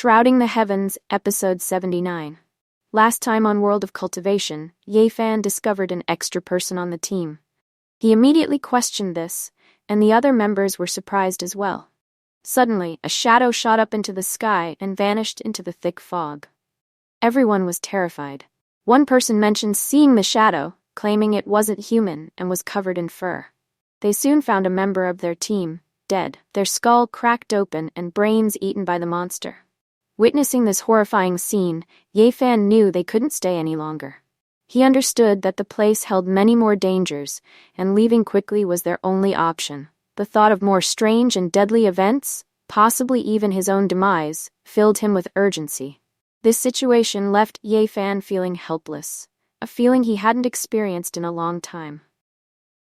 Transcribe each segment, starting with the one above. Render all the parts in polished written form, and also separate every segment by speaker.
Speaker 1: Shrouding the Heavens, Episode 79. Last time on World of Cultivation, Ye Fan discovered an extra person on the team. He immediately questioned this, and the other members were surprised as well. Suddenly, a shadow shot up into the sky and vanished into the thick fog. Everyone was terrified. One person mentioned seeing the shadow, claiming it wasn't human and was covered in fur. They soon found a member of their team, dead, their skull cracked open and brains eaten by the monster. Witnessing this horrifying scene, Ye Fan knew they couldn't stay any longer. He understood that the place held many more dangers, and leaving quickly was their only option. The thought of more strange and deadly events, possibly even his own demise, filled him with urgency. This situation left Ye Fan feeling helpless, a feeling he hadn't experienced in a long time.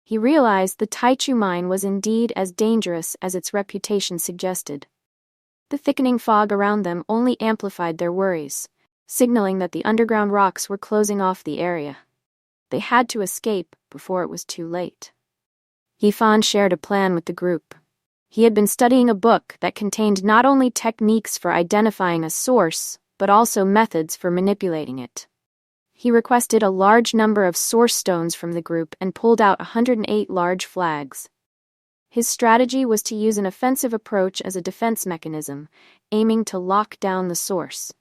Speaker 1: He realized the Taichu Mine was indeed as dangerous as its reputation suggested. The thickening fog around them only amplified their worries, signaling that the underground rocks were closing off the area. They had to escape before it was too late. Ye Fan shared a plan with the group. He had been studying a book that contained not only techniques for identifying a source, but also methods for manipulating it. He requested a large number of source stones from the group and pulled out 108 large flags. His strategy was to use an offensive approach as a defense mechanism, aiming to lock down the source.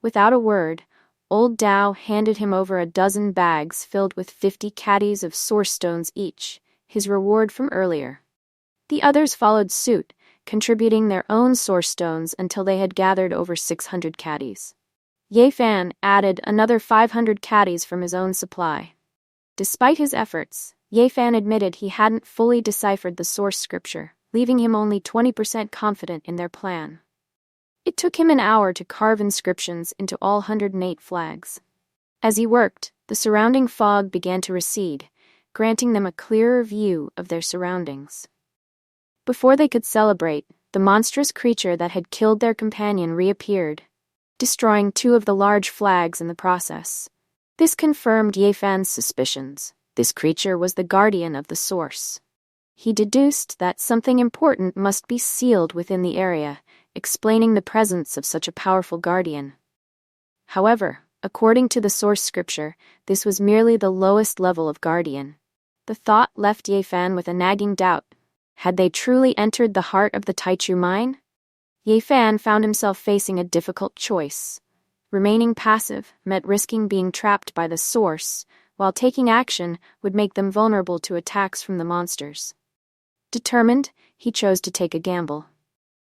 Speaker 1: Without a word, Old Dao handed him over a dozen bags filled with 50 caddies of source stones each, his reward from earlier. The others followed suit, contributing their own source stones until they had gathered over 600 caddies. Ye Fan added another 500 caddies from his own supply. Despite his efforts, Ye Fan admitted he hadn't fully deciphered the source scripture, leaving him only 20% confident in their plan. It took him an hour to carve inscriptions into all 108 flags. As he worked, the surrounding fog began to recede, granting them a clearer view of their surroundings. Before they could celebrate, the monstrous creature that had killed their companion reappeared, destroying 2 of the large flags in the process. This confirmed Ye Fan's suspicions. This creature was the guardian of the source. He deduced that something important must be sealed within the area, explaining the presence of such a powerful guardian. However, according to the source scripture, this was merely the lowest level of guardian. The thought left Ye Fan with a nagging doubt. Had they truly entered the heart of the Taichu Mine? Ye Fan found himself facing a difficult choice. Remaining passive meant risking being trapped by the source, while taking action would make them vulnerable to attacks from the monsters. Determined, he chose to take a gamble.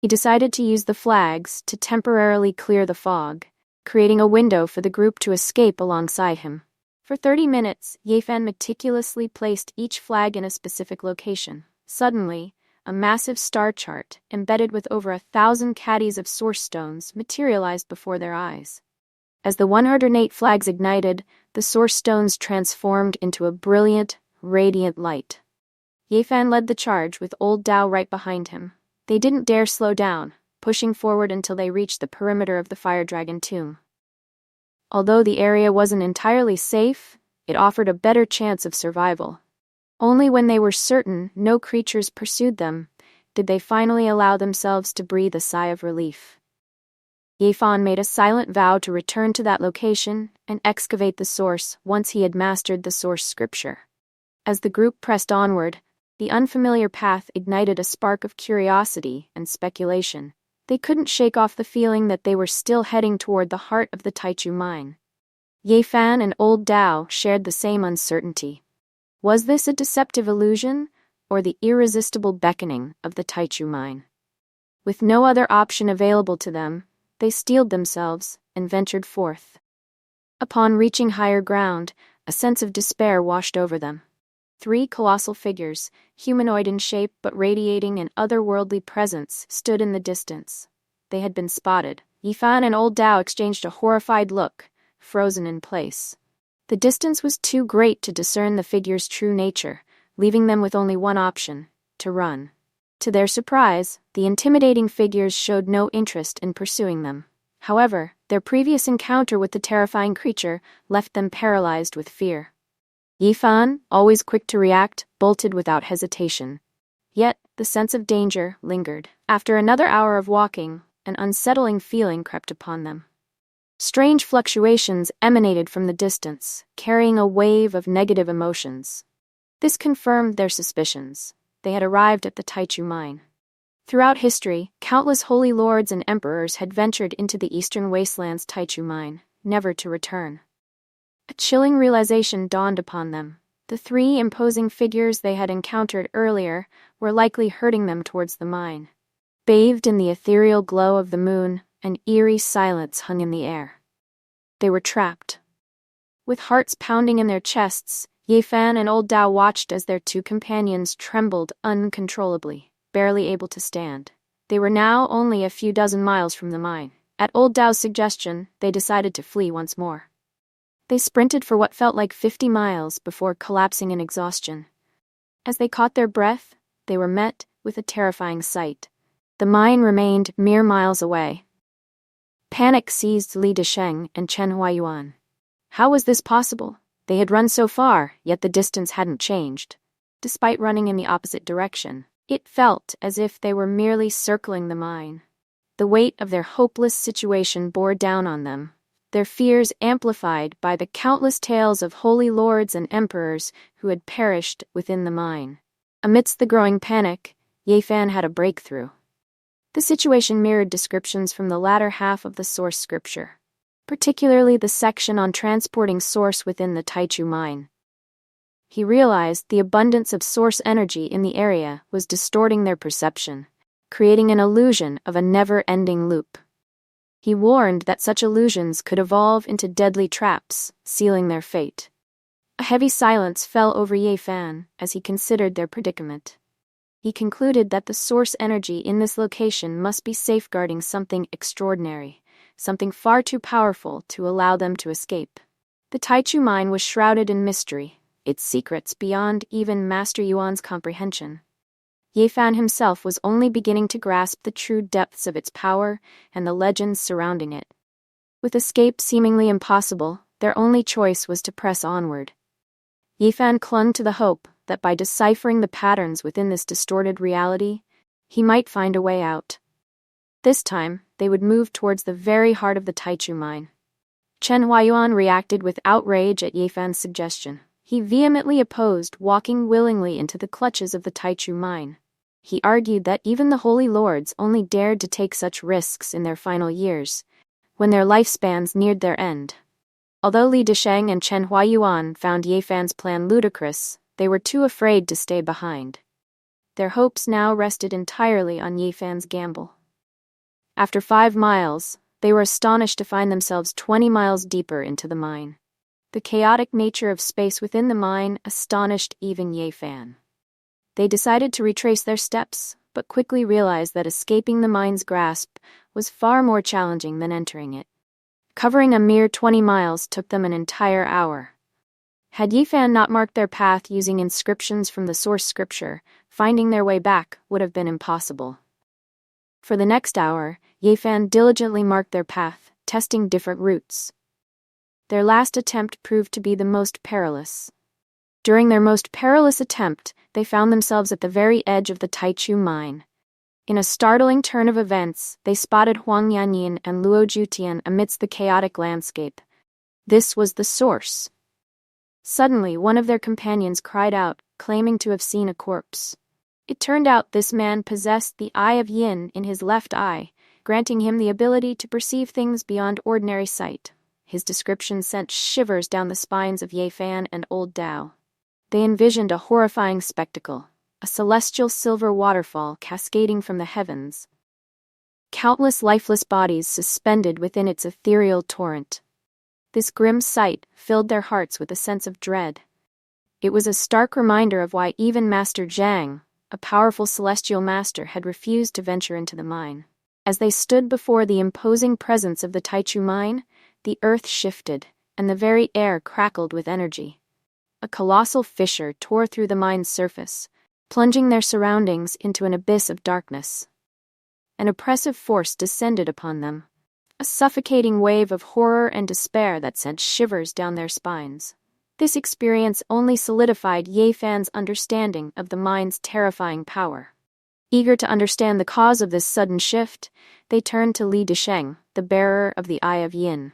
Speaker 1: He decided to use the flags to temporarily clear the fog, creating a window for the group to escape alongside him. For 30 minutes, Ye Fan meticulously placed each flag in a specific location. Suddenly, a massive star chart, embedded with over 1,000 caddies of source stones, materialized before their eyes. As the 108 flags ignited, the source stones transformed into a brilliant, radiant light. Ye Fan led the charge with Old Dao right behind him. They didn't dare slow down, pushing forward until they reached the perimeter of the fire dragon tomb. Although the area wasn't entirely safe, it offered a better chance of survival. Only when they were certain no creatures pursued them did they finally allow themselves to breathe a sigh of relief. Ye Fan made a silent vow to return to that location and excavate the source once he had mastered the source scripture. As the group pressed onward, the unfamiliar path ignited a spark of curiosity and speculation. They couldn't shake off the feeling that they were still heading toward the heart of the Taichu Mine. Ye Fan and Old Dao shared the same uncertainty. Was this a deceptive illusion, or the irresistible beckoning of the Taichu Mine? With no other option available to them, they steeled themselves and ventured forth. Upon reaching higher ground, a sense of despair washed over them. 3 colossal figures, humanoid in shape but radiating an otherworldly presence, stood in the distance. They had been spotted. Ye Fan and Old Dao exchanged a horrified look, frozen in place. The distance was too great to discern the figures' true nature, leaving them with only one option: to run. To their surprise, the intimidating figures showed no interest in pursuing them. However, their previous encounter with the terrifying creature left them paralyzed with fear. Ye Fan, always quick to react, bolted without hesitation. Yet, the sense of danger lingered. After another hour of walking, an unsettling feeling crept upon them. Strange fluctuations emanated from the distance, carrying a wave of negative emotions. This confirmed their suspicions. They had arrived at the Taichu Mine. Throughout history, countless holy lords and emperors had ventured into the eastern wasteland's Taichu Mine, never to return. A chilling realization dawned upon them. The three imposing figures they had encountered earlier were likely herding them towards the mine. Bathed in the ethereal glow of the moon, an eerie silence hung in the air. They were trapped. With hearts pounding in their chests, Ye Fan and Old Dao watched as their two companions trembled uncontrollably, barely able to stand. They were now only a few dozen miles from the mine. At Old Dao's suggestion, they decided to flee once more. They sprinted for what felt like 50 miles before collapsing in exhaustion. As they caught their breath, they were met with a terrifying sight. The mine remained mere miles away. Panic seized Li Desheng and Chen Huayuan. How was this possible? They had run so far, yet the distance hadn't changed. Despite running in the opposite direction, it felt as if they were merely circling the mine. The weight of their hopeless situation bore down on them, their fears amplified by the countless tales of holy lords and emperors who had perished within the mine. Amidst the growing panic, Ye Fan had a breakthrough. The situation mirrored descriptions from the latter half of the source scripture, particularly the section on transporting source within the Taichu Mine. He realized the abundance of source energy in the area was distorting their perception, creating an illusion of a never-ending loop. He warned that such illusions could evolve into deadly traps, sealing their fate. A heavy silence fell over Ye Fan as he considered their predicament. He concluded that the source energy in this location must be safeguarding something extraordinary, something far too powerful to allow them to escape. The Taichu Mine was shrouded in mystery, its secrets beyond even Master Yuan's comprehension. Ye Fan himself was only beginning to grasp the true depths of its power and the legends surrounding it. With escape seemingly impossible, their only choice was to press onward. Ye Fan clung to the hope that by deciphering the patterns within this distorted reality, he might find a way out. This time, they would move towards the very heart of the Taichu Mine. Chen Huayuan reacted with outrage at Ye Fan's suggestion. He vehemently opposed walking willingly into the clutches of the Taichu Mine. He argued that even the holy lords only dared to take such risks in their final years, when their lifespans neared their end. Although Li Desheng and Chen Huayuan found Ye Fan's plan ludicrous, they were too afraid to stay behind. Their hopes now rested entirely on Ye Fan's gamble. After 5 miles, they were astonished to find themselves 20 miles deeper into the mine. The chaotic nature of space within the mine astonished even Ye Fan. They decided to retrace their steps, but quickly realized that escaping the mine's grasp was far more challenging than entering it. Covering a mere 20 miles took them an entire hour. Had Ye Fan not marked their path using inscriptions from the source scripture, finding their way back would have been impossible. For the next hour, Ye Fan diligently marked their path, testing different routes. Their last attempt proved to be the most perilous. During their most perilous attempt, they found themselves at the very edge of the Taichu Mine. In a startling turn of events, they spotted Huang Yanyin and Luo Jutian amidst the chaotic landscape. This was the source. Suddenly, one of their companions cried out, claiming to have seen a corpse. It turned out this man possessed the Eye of Yin in his left eye, granting him the ability to perceive things beyond ordinary sight. His description sent shivers down the spines of Ye Fan and Old Dao. They envisioned a horrifying spectacle, a celestial silver waterfall cascading from the heavens. Countless lifeless bodies suspended within its ethereal torrent. This grim sight filled their hearts with a sense of dread. It was a stark reminder of why even Master Zhang, a powerful celestial master, had refused to venture into the mine. As they stood before the imposing presence of the Taichu Mine, the earth shifted, and the very air crackled with energy. A colossal fissure tore through the mine's surface, plunging their surroundings into an abyss of darkness. An oppressive force descended upon them, a suffocating wave of horror and despair that sent shivers down their spines. This experience only solidified Ye Fan's understanding of the mine's terrifying power. Eager to understand the cause of this sudden shift, they turned to Li Desheng, the bearer of the Eye of Yin.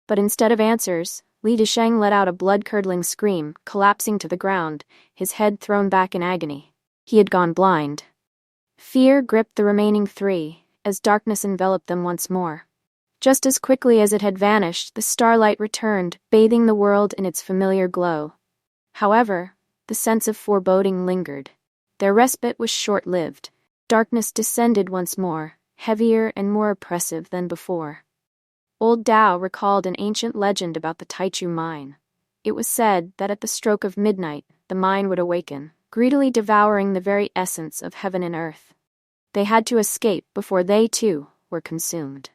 Speaker 1: But instead of answers, Li Desheng let out a blood-curdling scream, collapsing to the ground, his head thrown back in agony. He had gone blind. Fear gripped the remaining three, as darkness enveloped them once more. Just as quickly as it had vanished, the starlight returned, bathing the world in its familiar glow. However, the sense of foreboding lingered. Their respite was short-lived. Darkness descended once more, heavier and more oppressive than before. Old Dao recalled an ancient legend about the Taichu Mine. It was said that at the stroke of midnight, the mine would awaken, greedily devouring the very essence of heaven and earth. They had to escape before they, too, were consumed.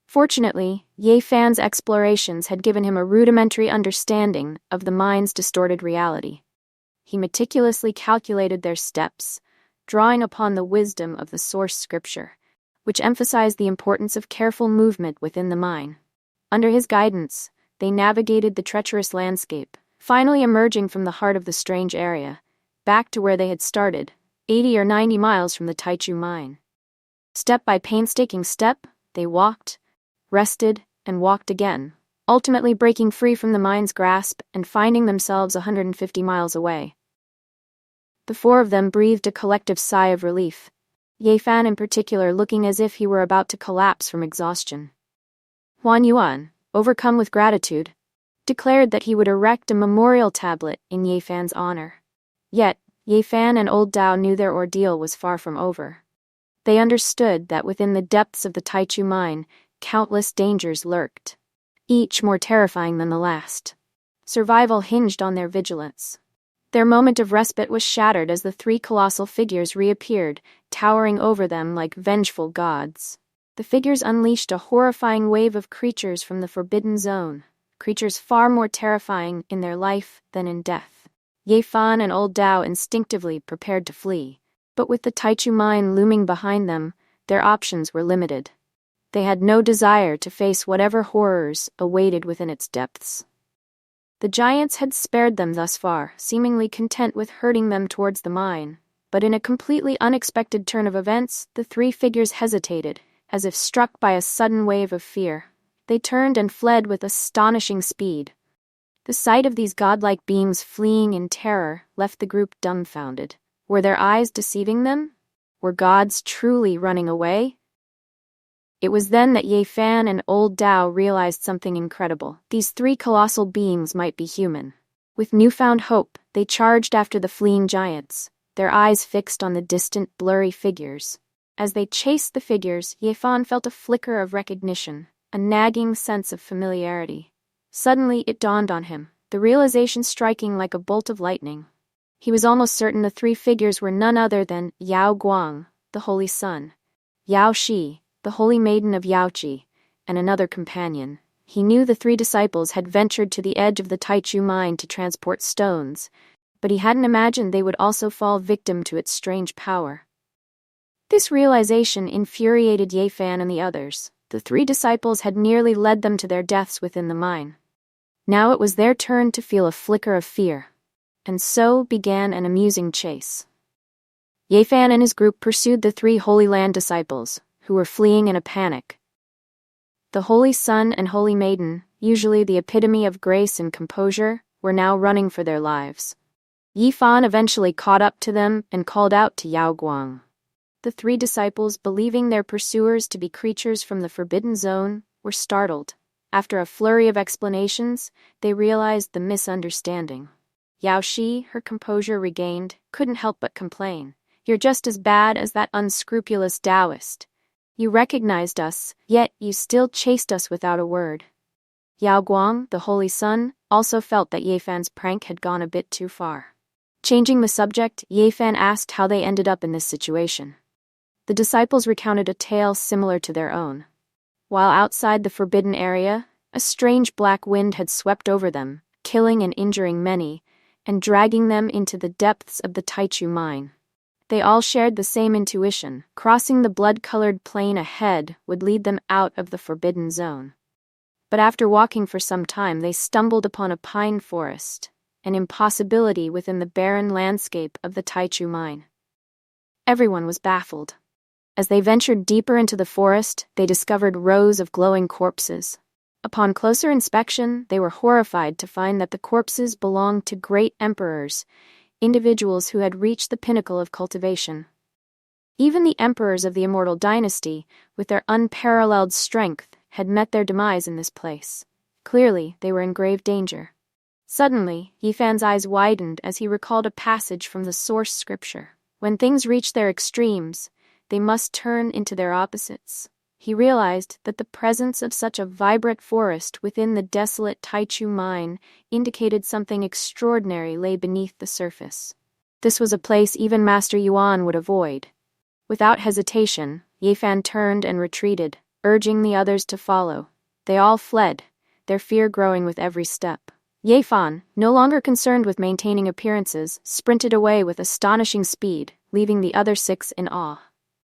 Speaker 1: Fortunately, Ye Fan's explorations had given him a rudimentary understanding of the mine's distorted reality. He meticulously calculated their steps, drawing upon the wisdom of the source scripture, which emphasized the importance of careful movement within the mine. Under his guidance, they navigated the treacherous landscape, finally emerging from the heart of the strange area, back to where they had started, 80 or 90 miles from the Taichu Mine. Step by painstaking step, they walked, rested, and walked again, ultimately breaking free from the mine's grasp and finding themselves 150 miles away. The four of them breathed a collective sigh of relief, Ye Fan in particular looking as if he were about to collapse from exhaustion. Huan Yuan, overcome with gratitude, declared that he would erect a memorial tablet in Ye Fan's honor. Yet, Ye Fan and Old Dao knew their ordeal was far from over. They understood that within the depths of the Taichu Mine, countless dangers lurked, each more terrifying than the last. Survival hinged on their vigilance. Their moment of respite was shattered as the three colossal figures reappeared, towering over them like vengeful gods. The figures unleashed a horrifying wave of creatures from the Forbidden Zone, creatures far more terrifying in their life than in death. Ye Fan and Old Dao instinctively prepared to flee, but with the Taichu Mine looming behind them, their options were limited. They had no desire to face whatever horrors awaited within its depths. The giants had spared them thus far, seemingly content with herding them towards the mine, but in a completely unexpected turn of events, the three figures hesitated, as if struck by a sudden wave of fear. They turned and fled with astonishing speed. The sight of these godlike beings fleeing in terror left the group dumbfounded. Were their eyes deceiving them? Were gods truly running away? It was then that Ye Fan and Old Dao realized something incredible. These three colossal beings might be human. With newfound hope, they charged after the fleeing giants, their eyes fixed on the distant, blurry figures. As they chased the figures, Ye Fan felt a flicker of recognition, a nagging sense of familiarity. Suddenly it dawned on him, the realization striking like a bolt of lightning. He was almost certain the three figures were none other than Yao Guang, the Holy Sun, Yao Shi, the Holy Maiden of Yaoqi, and another companion. He knew the three disciples had ventured to the edge of the Taichu Mine to transport stones, but he hadn't imagined they would also fall victim to its strange power. This realization infuriated Ye Fan and the others. The three disciples had nearly led them to their deaths within the mine. Now it was their turn to feel a flicker of fear. And so began an amusing chase. Ye Fan and his group pursued the three Holy Land disciples, who were fleeing in a panic. The Holy Sun and Holy Maiden, usually the epitome of grace and composure, were now running for their lives. Ye Fan eventually caught up to them and called out to Yao Guang. The three disciples, believing their pursuers to be creatures from the Forbidden Zone, were startled. After a flurry of explanations, they realized the misunderstanding. Yao Shi, her composure regained, couldn't help but complain. "You're just as bad as that unscrupulous Taoist. You recognized us, yet you still chased us without a word." Yao Guang, the Holy Sun, also felt that Ye Fan's prank had gone a bit too far. Changing the subject, Ye Fan asked how they ended up in this situation. The disciples recounted a tale similar to their own. While outside the forbidden area, a strange black wind had swept over them, killing and injuring many, and dragging them into the depths of the Taichu Mine. They all shared the same intuition. Crossing the blood-colored plain ahead would lead them out of the Forbidden Zone. But after walking for some time, they stumbled upon a pine forest, an impossibility within the barren landscape of the Taichu Mine. Everyone was baffled. As they ventured deeper into the forest, they discovered rows of glowing corpses. Upon closer inspection, they were horrified to find that the corpses belonged to great emperors, individuals who had reached the pinnacle of cultivation. Even the emperors of the immortal dynasty, with their unparalleled strength, had met their demise in this place. Clearly, they were in grave danger. Suddenly, Yifan's eyes widened as he recalled a passage from the source scripture. When things reach their extremes, they must turn into their opposites. He realized that the presence of such a vibrant forest within the desolate Taichu Mine indicated something extraordinary lay beneath the surface. This was a place even Master Yuan would avoid. Without hesitation, Yifan turned and retreated, urging the others to follow. They all fled, their fear growing with every step. Yifan, no longer concerned with maintaining appearances, sprinted away with astonishing speed, leaving the other 6 in awe.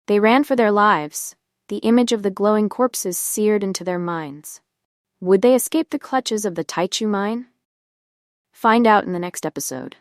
Speaker 1: They ran for their lives, the image of the glowing corpses seared into their minds. Would they escape the clutches of the Taichu Mine? Find out in the next episode.